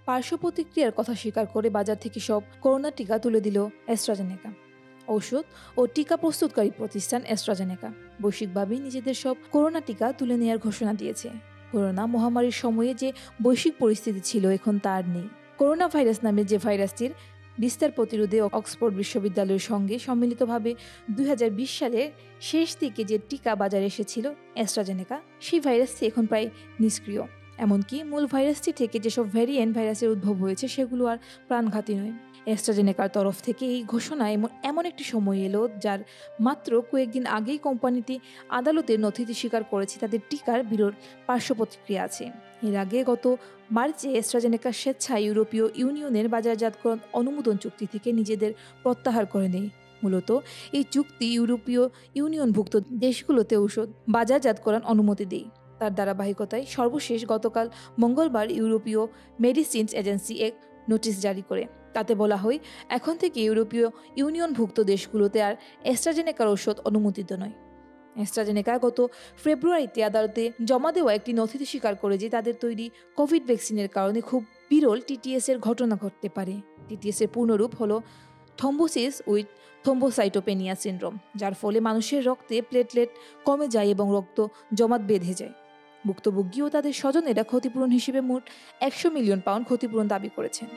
পার্শ্ব প্রতিক্রিয়ার কথা স্বীকার করে বাজার থেকে সব করোনা টিকা তুলে দিল অ্যাস্ট্রাজেনেকা। ঔষধ ও টিকা প্রস্তুতকারী প্রতিষ্ঠান অ্যাস্ট্রাজেনেকা বৈশ্বিকভাবেই নিজেদের সব করোনা টিকা তুলে নেওয়ার ঘোষণা দিয়েছে। করোনা মহামারীর সময়ে যে বৈশ্বিক পরিস্থিতি ছিল এখন তা আর নেই। করোনা ভাইরাস নামে যে ভাইরাসটির বিস্তার প্রতিরোধে অক্সফোর্ড বিশ্ববিদ্যালয়ের সঙ্গে সম্মিলিতভাবে 2020 সালের শেষ দিকে যে টিকা বাজারে এসেছিল অ্যাস্ট্রাজেনেকা, সেই ভাইরাসটি এখন প্রায় নিষ্ক্রিয়। এমনকি মূল ভাইরাসটি থেকে যেসব ভ্যারিয়েন্ট ভাইরাসের উদ্ভব হয়েছে সেগুলো আর প্রাণঘাতী নয়। অ্যাস্ট্রাজেনেকার তরফ থেকে এই ঘোষণা এমন একটি সময় এলো যার মাত্র কয়েকদিন আগেই কোম্পানিটি আদালতের নথিতে স্বীকার করেছে তাদের টিকার বিরল পার্শ্ব প্রতিক্রিয়া আছে। এর আগে গত মার্চে অ্যাস্ট্রাজেনেকা স্বেচ্ছায় ইউরোপীয় ইউনিয়নের বাজারজাতকরণ অনুমোদন চুক্তি থেকে নিজেদের প্রত্যাহার করে নেয়। মূলত এই চুক্তি ইউরোপীয় ইউনিয়নভুক্ত দেশগুলোতে ঔষধ বাজারজাতকরণ অনুমতি দেয়। তার ধারাবাহিকতায় সর্বশেষ গতকাল মঙ্গলবার ইউরোপীয় মেডিসিনস এজেন্সি এক নোটিশ জারি করে। তাতে বলা হয়, এখন থেকে ইউরোপীয় ইউনিয়নভুক্ত দেশগুলোতে আর অ্যাস্ট্রাজেনেকার ঔষধ অনুমোদিত নয়। অ্যাস্ট্রাজেনেকা গত ফেব্রুয়ারিতে আদালতে জমা দেওয়া একটি নথিতে স্বীকার করে যে তাদের তৈরি কোভিড ভ্যাকসিনের কারণে খুব বিরল টিটিএস এর ঘটনা ঘটতে পারে। টিটিএস এর পূর্ণরূপ হলো থ্রম্বোসিস উইথ থ্রম্বোসাইটোপেনিয়া সিনড্রোম, যার ফলে মানুষের রক্তে প্লেটলেট কমে যায় এবং রক্ত জমাট বেঁধে যায়। ভুক্তভোগী ও তাদের স্বজনেরা ক্ষতিপূরণ হিসেবে মোট 100 মিলিয়ন পাউন্ড ক্ষতিপূরণ দাবি করেছেন।